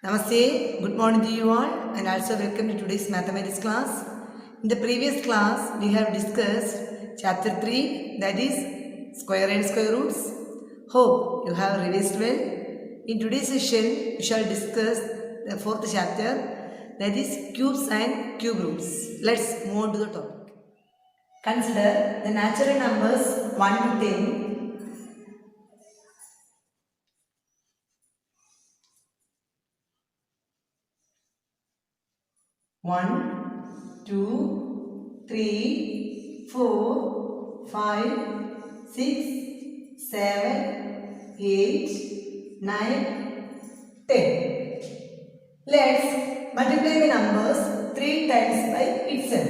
Namaste, good morning to you all and also welcome to today's mathematics class. In the previous class, we have discussed chapter 3, that is square and square roots. Hope you have revised well. In today's session, we shall discuss the fourth chapter, that is cubes and cube roots. Let's move on to the topic. Consider the natural numbers 1 to 10. 1, 2, 3, 4, 5, 6, 7, 8, 9, 10. Let's multiply the numbers 3 times by itself.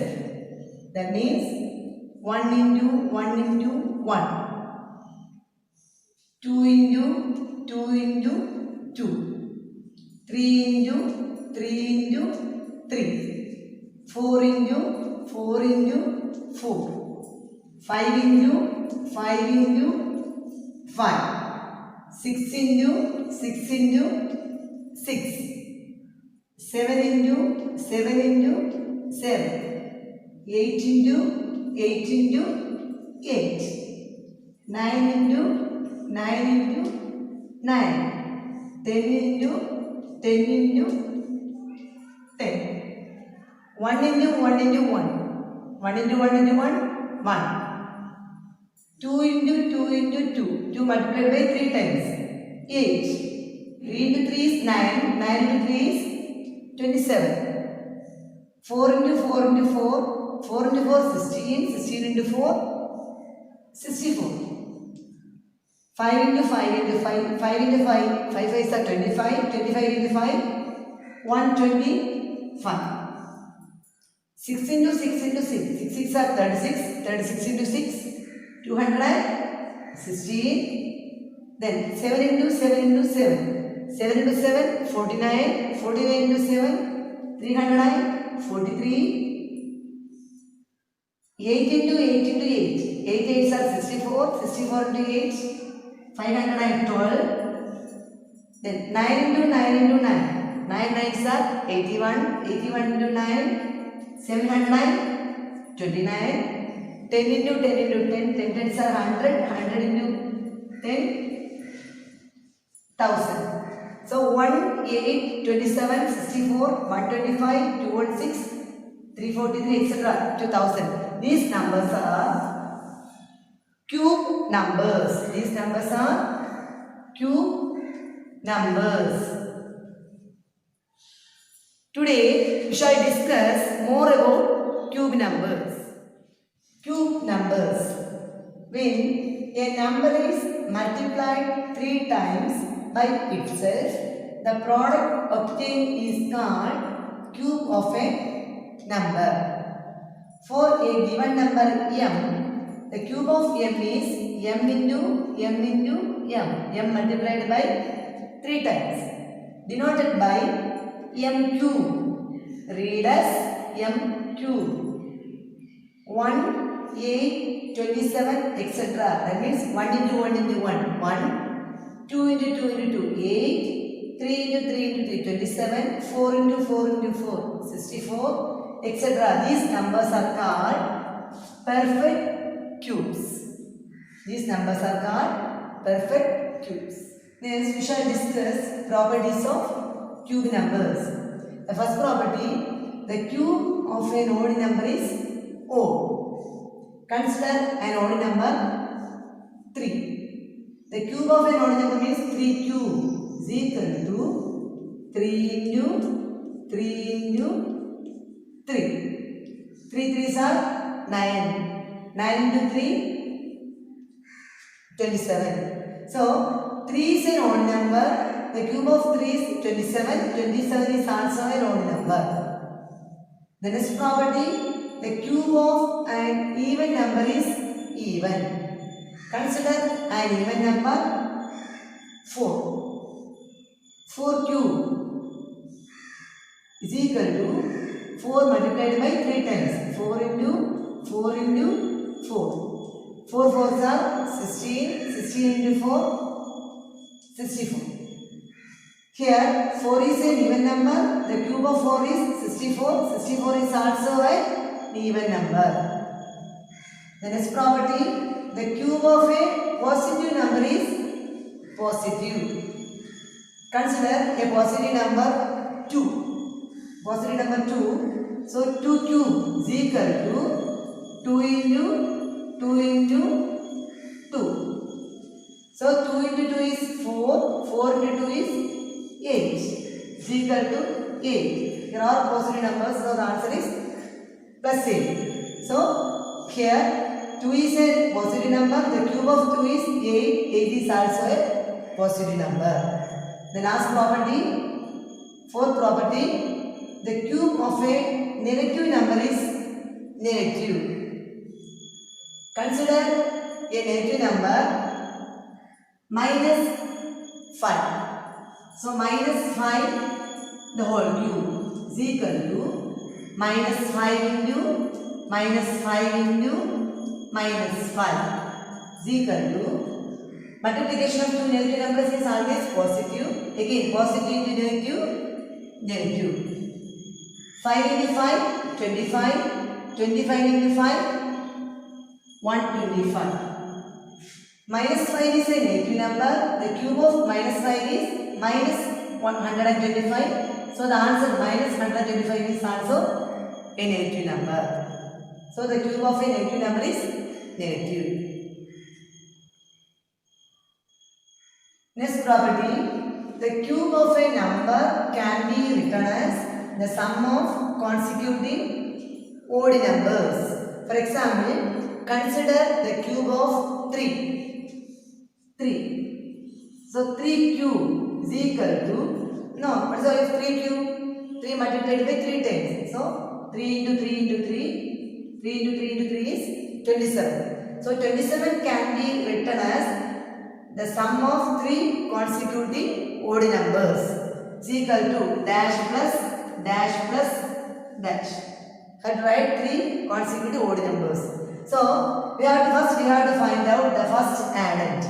That means 1 into 1 into 1. 2 into 2 into 2. 3 into 3 into 3, 4 into 4 into 4, 5 into 5 into 5, 6 into 6 into 6, 7 into 7 into 7, 8 into 8 into 8, 9 into 9 into 9, 10 into 10 into 10. 1 into 1 into 1. 1 into 1 into 1, 1. 2 into 2 into 2. 2 multiplied by 3 times. 8. 3 into 3 is 9. 9 into 3 is 27. 4 into 4 into 4. 4 into 4 16. 16 into 4 64. 5 into 5 into 5. 5 into 5. 5 5s are 25. 25 into 5. 125. 6 into 6 into 6. 6 6 are 36. 36 into 6. 216. Then 7 into 7 into 7. 7 into 7. 49. 49 into 7. 309. 43. 8 into 8 into 8. 8 8s are 64. 64 into 8. 512. Then 9 into 9 into 9. 9 9s are 81. 81 into 9. 709, 29, 10 into 10 into 10, 10 tens are 100, 100 into 10, 1000. So 1, 8, 27, 64, 125, 216, 343, etc. to 1000. These numbers are cube numbers. These numbers are cube numbers. Today we shall discuss more about cube numbers. Cube numbers. When a number is multiplied 3 times by itself, the product obtained is called cube of a number. For a given number m, the cube of m is m into m into m. M multiplied by 3 times. Denoted by m cube. Read as m cube. 1, 8, 27, etc. That means 1 into 1 into 1, 1. 2 into 2 into 2, 8. 3 into 3 into 3, 27. 4 into 4 into 4, 64, etc. These numbers are called perfect cubes. These numbers are called perfect cubes. Next, we shall discuss properties of cube numbers. The first property, the cube of an odd number is odd. Consider an odd number 3. The cube of an odd number means 3 cube is equal to 3 into 3 into 3. 3 3s are 9. 9 into 3, 27. So, 3 is an odd number. The cube of 3 is 27. 27 is also an odd number. The next property, the cube of an even number is even. Consider an even number 4. 4 cube is equal to 4 multiplied by 3 times. 4 into 4 into 4. 4 4s are 16. 16 into 4, 64. Here 4 is an even number. The cube of 4 is 64. 64 is also an even number. The next property, the cube of a positive number is positive. Consider a positive number 2. Positive number 2. So 2 cube is equal to 2 into 2 into 2. So 2 into 2 is 4. 4 into 2 is 8 is equal to 8. Here are positive numbers, so the answer is plus 8. So here 2 is a positive number, the cube of 2 is 8, 8 is also a positive number. The last property, fourth property, the cube of a negative number is negative. Consider a negative number minus 5. So minus 5 the whole cube is equal to minus 5 into minus 5 into minus 5 is equal to multiplication of two negative numbers is always positive. Again positive into negative, negative. 5 into 5, 25. 25 into 5, 125. Minus 5 is a negative number. The cube of minus 5 is minus 125. So the answer minus 125 is also a negative number. So the cube of a negative number is negative. Next property, the cube of a number can be written as the sum of consecutive odd numbers. For example, consider the cube of 3. 3. So 3 cube is equal to, no, what is the 3 cube? 3 multiplied by 3 times. So 3 into 3 into 3, 3 into 3 into 3 is 27. So 27 can be written as the sum of 3 consecutive odd numbers is equal to dash plus dash plus dash. Had write 3 consecutive odd numbers. So we have to find out the first addend.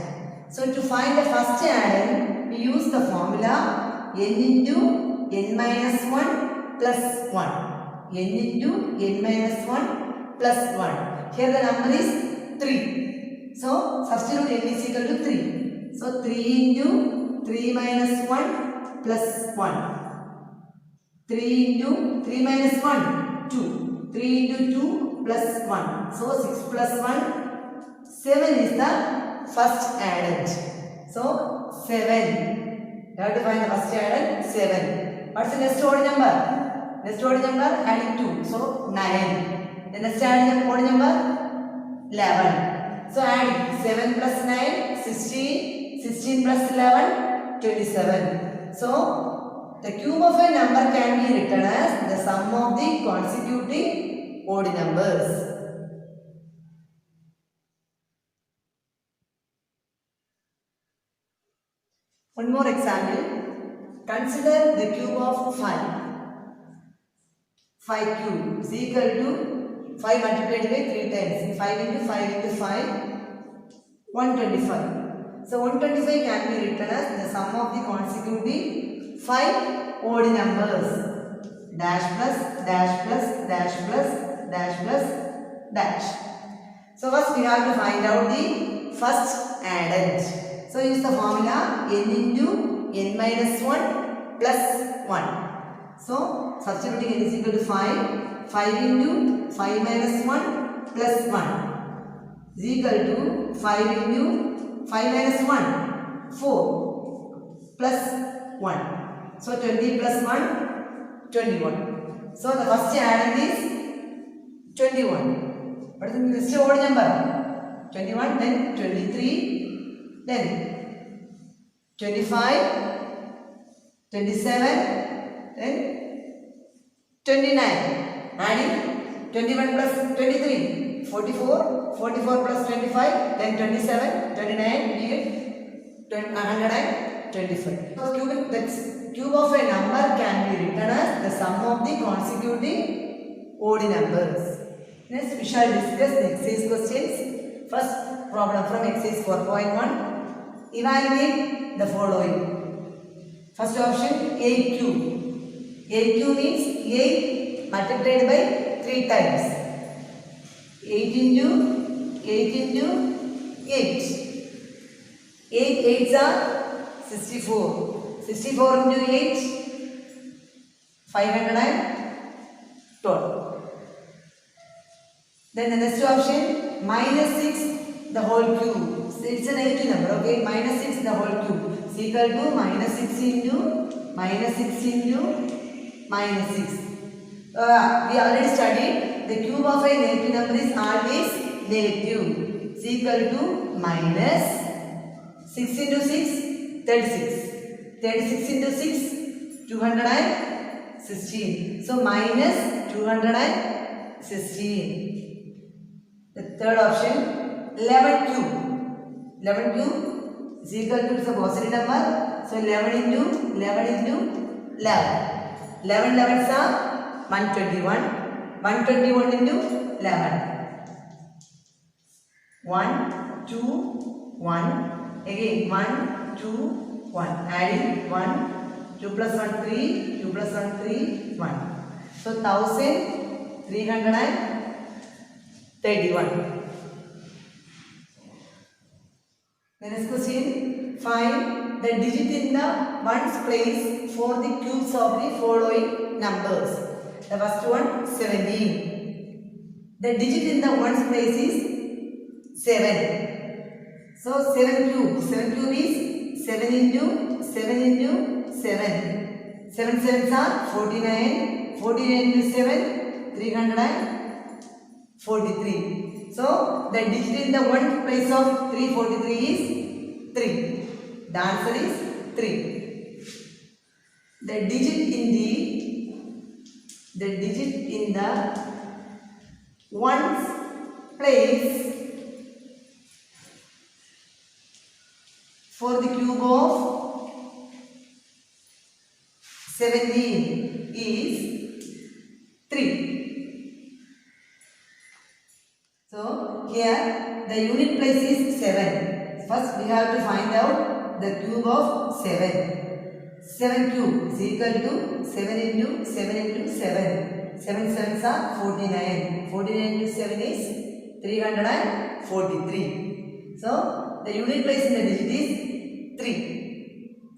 So to find the first addend, we use the formula n into n minus 1 plus 1. n into n minus 1 plus 1. Here the number is 3. So substitute n is equal to 3. So 3 into 3 minus 1 plus 1. 3 into 3 minus 1, 2. 3 into 2 plus 1. So 6 plus 1, 7 is the first addend. So 7. You have to find the first addend, 7. What's the next odd number? Next odd number adding 2. So 9. The next odd number 11. So adding 7 plus 9, 16. 16 plus 11, 27. So the cube of a number can be written as the sum of the consecutive odd numbers. One more example. Consider the cube of 5. 5 cube is equal to 5 multiplied by 3 times. 5 into 5 into 5, 125. So 125 can be written as the sum of the consecutive 5 odd numbers. Dash plus dash plus dash plus dash plus dash. So first we have to find out the first addend. So use the formula n into n minus 1 plus 1. So substituting n is equal to 5. 5 into 5 minus 1 plus 1 is equal to 5 into 5 minus 1, 4 plus 1. So 20 plus 1, 21. So the first addend is 21. What is the next odd number? 21, then 23, then 25, 27, then 29. Adding 21 plus 23, 44. 44 plus 25, then 27, 29, we get 125. So the cube of a number can be written as the sum of the consecutive odd numbers. Next we shall discuss the exercise questions. First problem from exercise 4.1. Evaluate the following. First option 8 cube. 8 cube means 8 multiplied by 3 times. 8 into 8 into 8. 8 8s are 64. 64 into 8, 512. Then the next option, minus 6 the whole cube. So it's a negative number, okay? Minus 6 the whole cube is equal to minus 6 into minus 6 into minus 6. We already studied the cube of a negative number is always negative. It's equal to minus 6 into 6, 36. 36 into 6, 216. So minus 216. The third option, 11 cube. 11 cube is equal to, it's a positive number. So 11 into 11 into 11. 11 11s are 121. 121 into 11. 1, 2, 1. Again 1, 2, 1. Adding 1, 2 plus 1, 3. 2 plus 1, 3, 1. So 1331. The next question, find the digit in the ones place for the cubes of the following numbers. The first one, 17. The digit in the ones place is 7. So 7 cube. 7 cube is 7 into 7 into 7. 7 sevens are 49. 49 into 7, 343. So the digit in the one place of 343 is 3. The answer is 3. The digit in the ones place for the cube of 17 is 3. So here the unit place is 7. First we have to find out the cube of 7. 7 cube is equal to 7 into 7 into 7. 7 sevens are 49. 49 into 7 is 343. So the unit place in the digit is 3.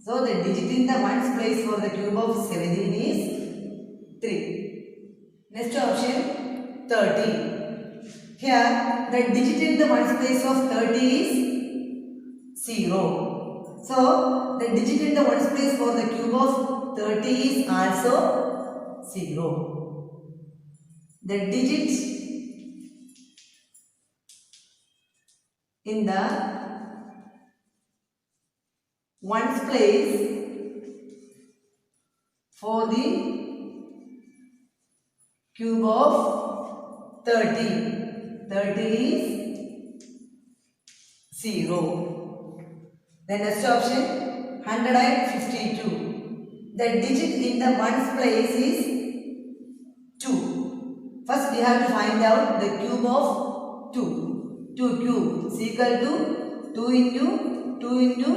So the digit in the ones place for the cube of 17 is 3. Next option, 30. Here the digit in the ones place of 30 is 0. So the digit in the ones place for the cube of 30 is also 0. The digit in the ones place for the cube of 30. 30 is 0. The next option, 152. The digit in the ones place is 2. First we have to find out the cube of 2. 2 cube is equal to 2 into 2 into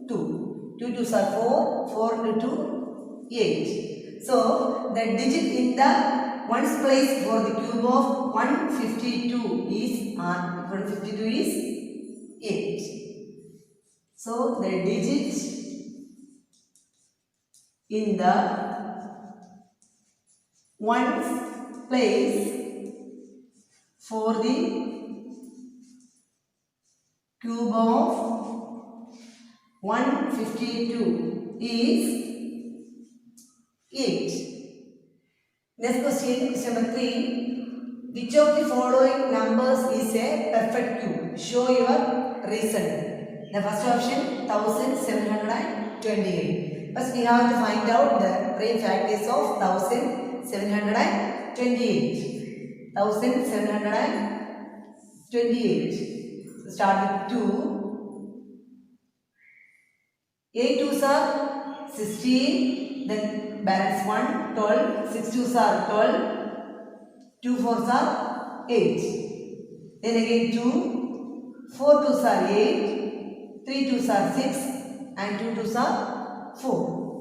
2. 2 2s are 4. 4 into 2, 8. So the digit in the ones place for the cube of 152 is 8. So the digit in the ones place for the cube of 152 is 8. Next question, question number 3. Which of the following numbers is a perfect cube? Show your reason. The first option, 1728. First we have to find out the prime factors of 1728. 1728. So start with 2. 8 2s are 16. Then balance 1, 12. 6 2s are 12. 2 4s are 8. Then again 2. 4 2s are 8. 3 2s are 6 and 2 2s are 4.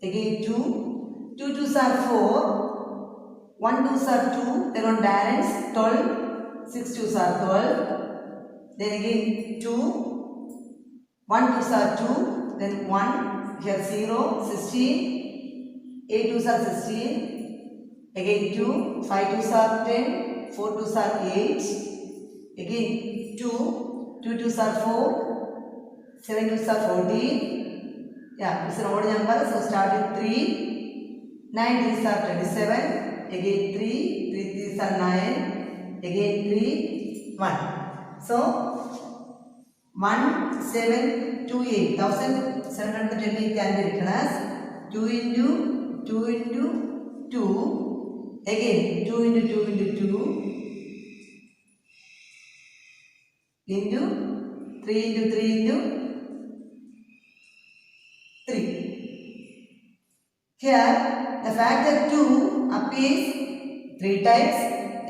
again 2, 2 twos are 4, 1 twos are 2, then on balance 12, 6 twos are 12, then again 2, 1 twos are 2, then 1, here 0, 16, 8 twos are 16, again 2, 5 twos are 10, 4 twos are 8, again 2, 2 twos are 4, 7 twos are 14, yeah, it's an odd number, so start with 3, 9 threes are 27, again 3, 3 threes are 9, again 3, 1. So 1, 7, 2, 8, 1728 can be written as 2 into 2 into 2, again 2 into 2 into 2, into 3 into 3 into 3. Here the factor 2 appears 3 times,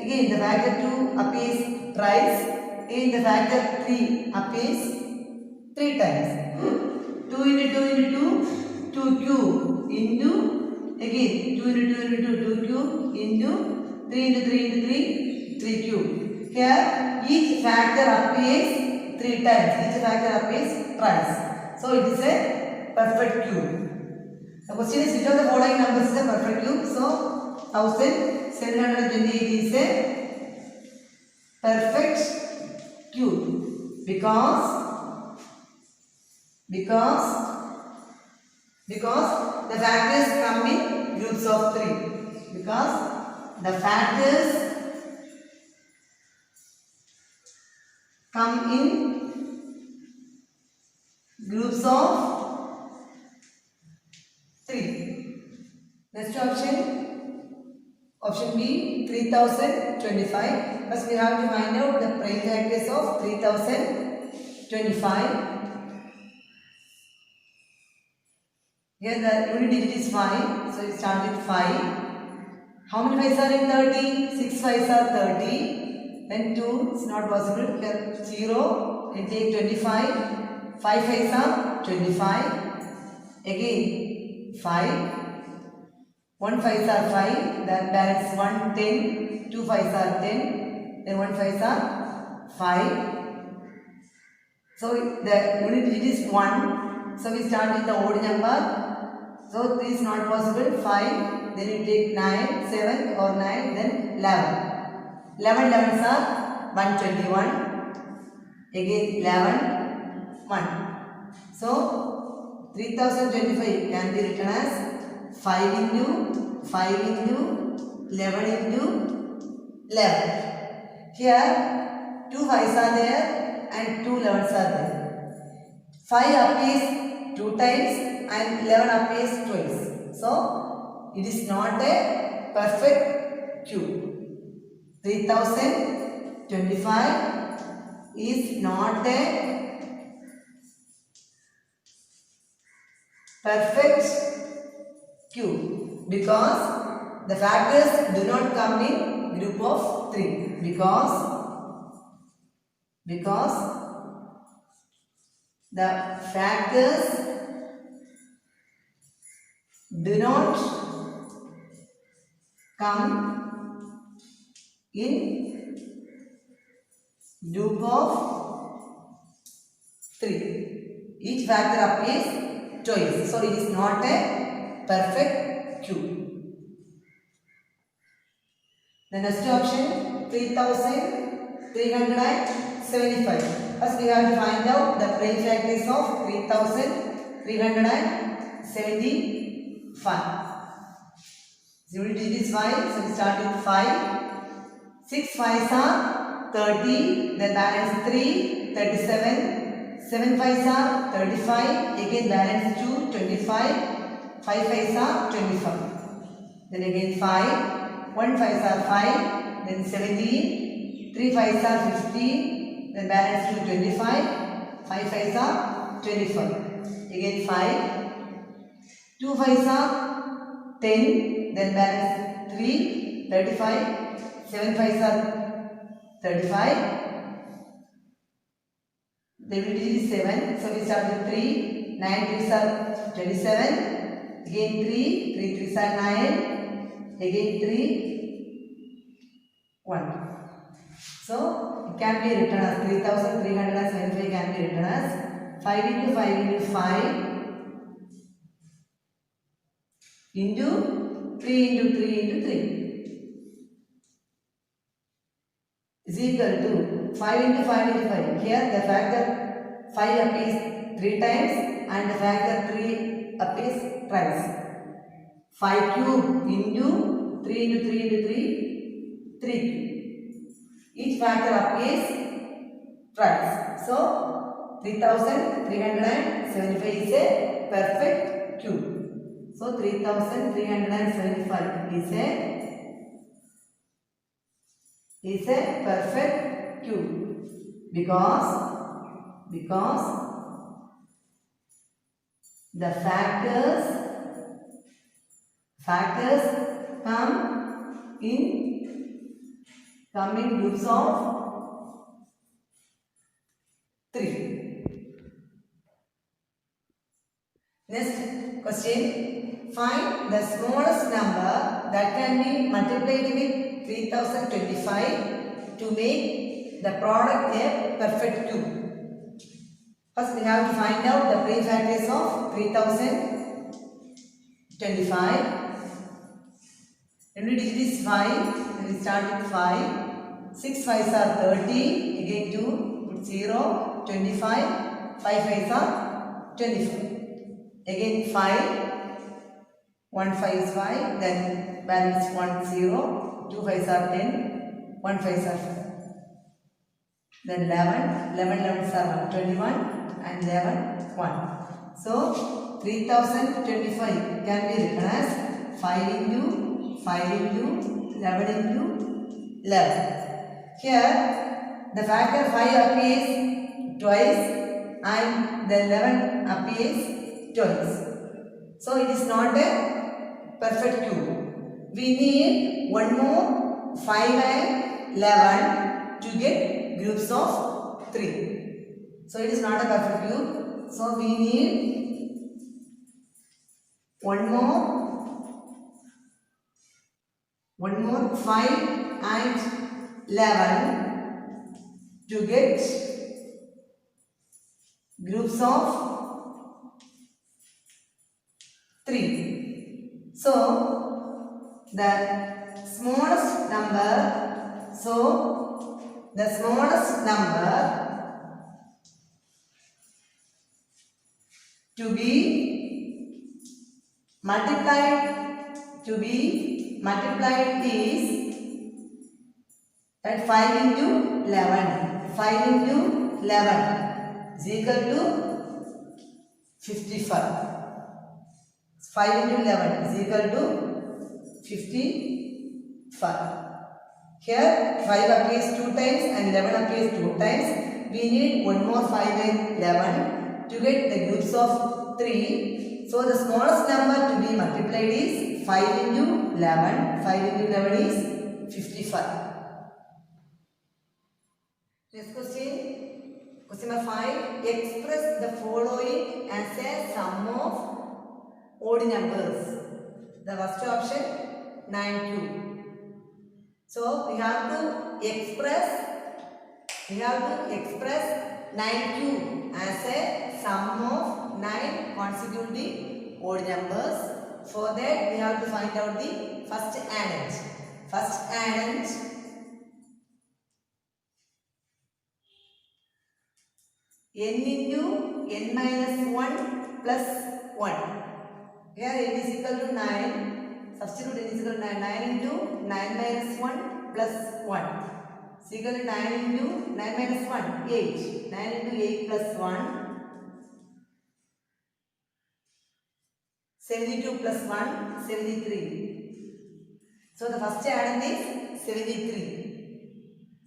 again the factor 2 appears thrice, again the factor 3 appears 3 times. 2 into 2 into 2, 2 cube into, again 2 into 2 into 2 cube into 3 into 3 into 3, 3 cube. Here each factor appears 3 times, each factor appears thrice. So it is a perfect cube. The question is which of the following numbers is a perfect cube? So 1728 is a perfect cube because the factors come in groups of 3. Because the factors come in groups of 3. Next option B, 3025. First we have to find out the prime factors of 3025. Here the unit digit is 5, so we start with 5. How many 5s are in 30? 6 5s are 30. Then 2 is not possible. Here 0, and take 25. 5 5s are 25. Again 5. 1 5s are 5. Then balance 1 10. 2 5s are 10. Then 1 5s are 5. So the unit digit is 1. So we start with the odd number. So this is not possible. 5. Then you take 9, 7 or 9. Then 11. 11 11s are 121. Again 11, 1. So 3025 can be written as 5 into 5 into 11 into 11. Here 2 5s are there and 2 11s are there. 5 appears 2 times and 11 appears twice. So it is not a perfect cube. 3025 is not a perfect cube because the factors do not come in group of 3 because the factors do not come in group of 3. Each factor appears twice. So it is not a perfect cube. The next option 3375. First we have to find out the prime factors of 3375. Unit digit is 5, so we start with 5. 6 5s are 30, then balance 3, 37. 7 5s are 35, again balance 2, 25. 5 5s are 25. Then again 5, 1 5s are 5, then 17. 3 5s are 15, then balance 2, 25. 5 5s are 25. Again 5. 2 5s are 10, then balance 3, 35. 7 5s are 35. The unit is 7, so we start with 3. 9 3s are 27. again 3, 3 3s are 9, again 3, 1. So it can be written as 3375 can be written as 5 into 5 into 5 into 3 into 3 into 3 is equal to 5 into 5 into 5. Here the factor 5 appears 3 times and the factor 3 appears twice. 5 cube into 3 into 3 into 3, 3 cube. Each factor appears twice. So 3375 is a perfect cube. So 3375 is a perfect cube because the factors come in groups of 3. Next question, find the smallest number that can be multiplied with 3025 to make the product a perfect cube. First we have to find out the prime factors of 3025. Every digit is 5. We start with 5. 6 5s are 30. Again 2. Put 0. 25. 5 5s are 25. Again 5. 1 5 is 5. Then balance 1 0. 2 5s are 10. 1 5s are 5. Then 11. 11 11s are 21. And 11 1. So 3025 can be written as 5 into 5 into 11 into 11. Here the factor 5 appears twice and the 11 appears twice. So it is not a perfect cube. We need one more 5 and 11 to get groups of 3. So it is not a perfect cube. So we need one more 5 and 11 to get groups of 3. So the smallest number to be multiplied is that 5 into 11. 5 into 11 is equal to 55. 5 into 11 is equal to 55. Here 5 appears 2 times and 11 appears 2 times. We need one more 5 and 11 to get the groups of 3. So the smallest number to be multiplied is 5 into 11. 5 into 11 is 55. Next question. Question number 5. Express the following as a sum of odd numbers. The first option 9 cube. So we have to express 9 cube as a sum of 9 consecutive odd numbers. For that we have to find out the first addend. First addend n into n minus 1 plus 1. Here n is equal to 9. Substitute n is equal to 9. 9 into 9 minus 1 plus 1. Is equal to 9 into 9 minus 1, 8. 9 into 8 plus 1. 72 plus 1, 73. So the first addend is 73.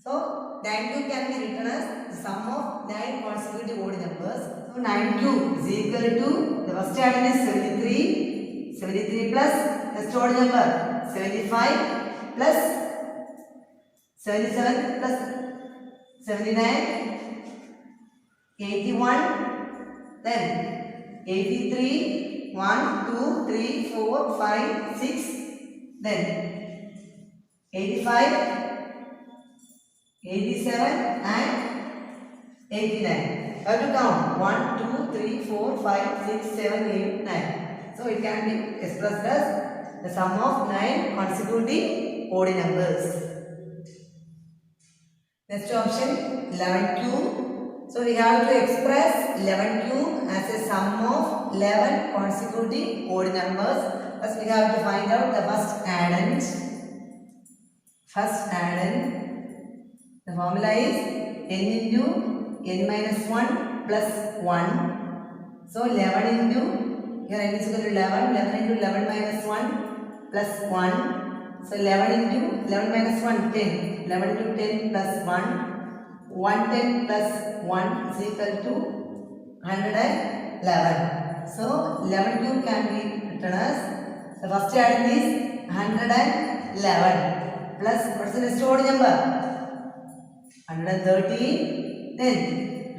So 9 cube can be written as the sum of 9 consecutive odd numbers. So 9 cube is equal to, the first addend is 73. 73 plus next odd number 75 plus 77 plus 79, 81, then 83, 1, 2, 3, 4, 5, 6. Then 85, 87 and 89. Have to count 1, 2, 3, 4, 5, 6, 7, 8, 9. So it can be expressed as the sum of 9 consecutive odd numbers. Next option 11 cube. So we have to express 11 cube as a sum of 11 consecutive odd numbers. First we have to find out the first addend. First addend. The formula is n into n minus 1 plus 1. So 11 into, here n is equal to 11, 11 into 11 minus 1 plus 1. So 11 into 11 minus 1, 10. 11 into 10 plus 1. 110 plus 1 is equal to 111. So 11 cube can be written as, the first addend is 111 plus, what's the next odd number? 130, then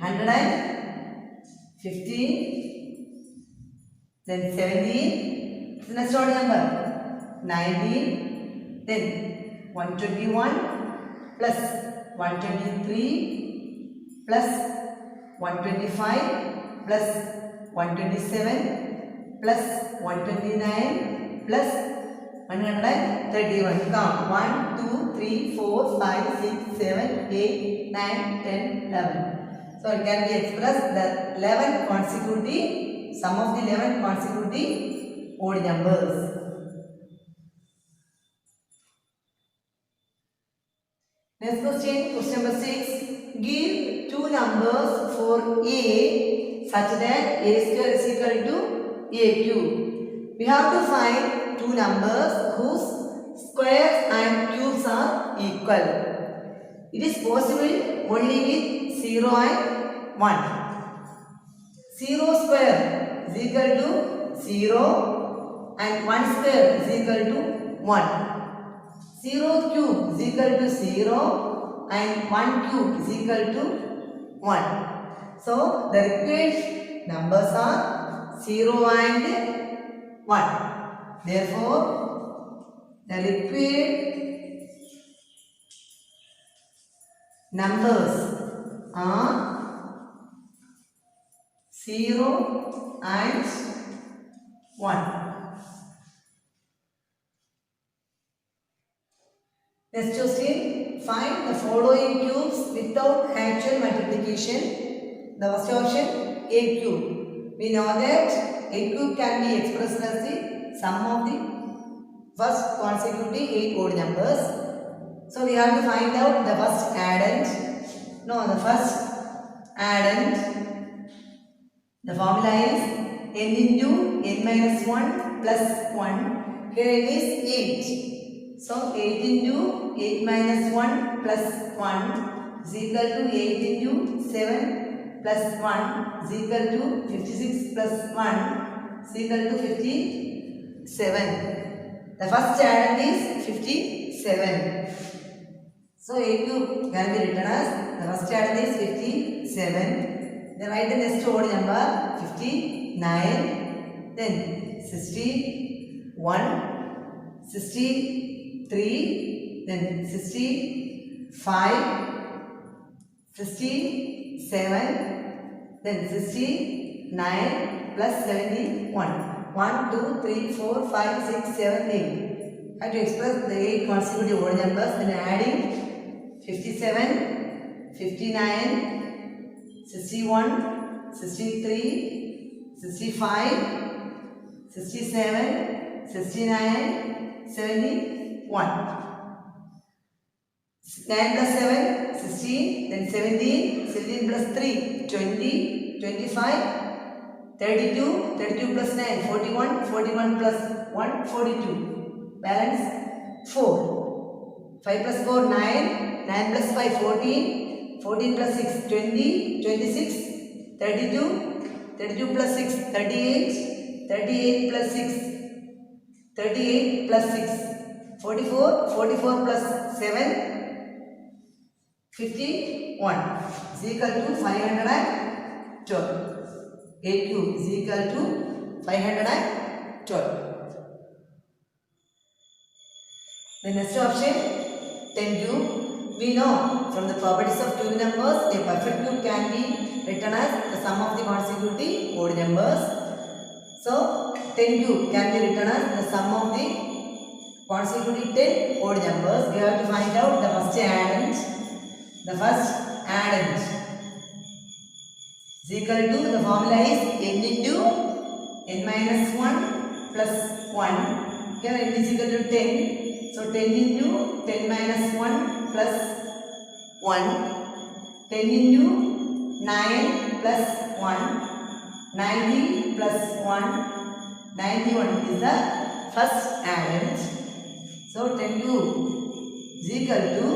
115, then 17, what's the next odd number? 19, then 121 plus 123 plus 125 plus 127 plus 129 plus 131. Count 1, 2, 3, 4, 5, 6, 7, 8, 9, 10, 11. So it can be expressed the 11 consecutive, sum of the 11 consecutive odd numbers. Next question, question number 6. Give two numbers for a such that a square is equal to a cube. We have to find two numbers whose squares and cubes are equal. It is possible only with 0 and 1. 0 square is equal to 0 and 1 square is equal to 1. 0 cube is equal to 0 and 1 cube is equal to 1. So the required numbers are 0 and 1. Therefore, the required numbers are 0 and 1. Next question, find the following cubes without actual multiplication. The first option, a cube. We know that a cube can be expressed as the sum of the first consecutive 8 odd numbers. So we have to find out the first addend. No, the first addend. The formula is n into n minus 1 plus 1. Here it is 8. So 8 into 8 minus 1 plus 1 is equal to 8 into 7 plus 1 is equal to 56 plus 1 is equal to 57. The first addend is 57. So a cube can be written as, the first addend is 57. Then write the next odd number 59. Then 61, 63, then 65, 67, then 69 plus 71. 1, 2, 3, 4, 5, 6, 7, 8. I have to express the 8 consecutive odd numbers, then adding 57, 59, 61, 63, 65, 67, 69, 71. 9 plus 7, 16, then 17, 17 plus 3, 20, 25, 32, 32 plus 9, 41, 41 plus 1, 42. Balance 4. 5 plus 4, 9, 9 plus 5, 14, 14 plus 6, 20, 26, 32, 32 plus 6, 38, 38 plus 6, 38 plus 6, 44, 44 plus 7, 51 is equal to 512. A cube is equal to 512. The next option, 10 cube. We know from the properties of cube numbers, a perfect cube can be written as the sum of the consecutive odd numbers. So, 10 cube can be written as the sum of the consecutive 10 odd numbers. We have to find out the first addend. The first addend is equal to, the formula is n into n minus 1 plus 1. Here n is equal to 10. So 10 into 10 minus 1 plus 1. 10 into 9 plus 1. 90 plus 1. 91 is the first addend. So 10 cube is equal to,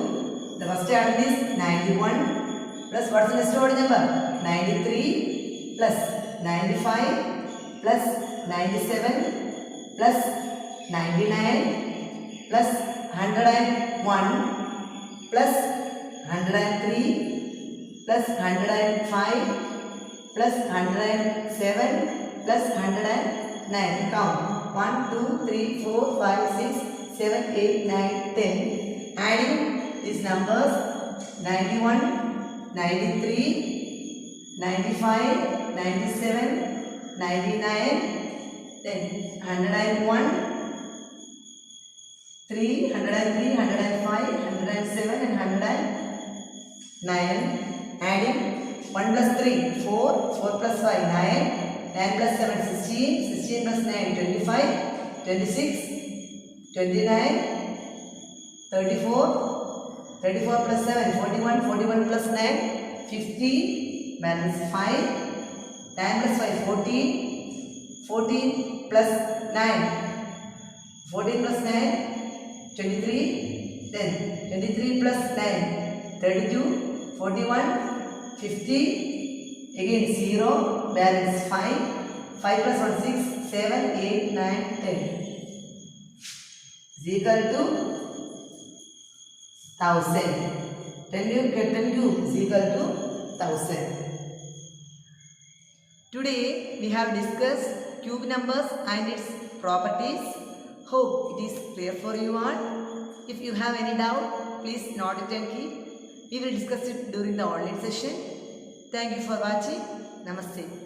the first addend is 91 plus what's the next odd number? 93 plus 95 plus 97 plus 99 plus 101 plus 103 plus 105 plus 107 plus 109. Count 1, 2, 3, 4, 5, 6, 7, 8, 9, 10. Adding these numbers 91, 93, 95, 97, 99, then 101, 3, 103, 105, 107 and 109. Adding 1 plus 3, 4, 4 plus 5, 9, 9 plus 7, 16, 16 plus 9, 25, 26, 29, 34, 34 plus 7, 41, 41 plus 9, 50, balance 5, 9 plus 5, 14, 14 plus 9, 14 plus 9, 23, then 23 plus 9, 32, 41, 50, again 0, balance 5, 5 plus 1, 6, 7, 8, 9, 10. Is equal to 1000. 10 cube is equal to 1000. Today we have discussed cube numbers and its properties. Hope it is clear for you all. If you have any doubt, please note it and keep. We will discuss it during the online session. Thank you for watching. Namaste.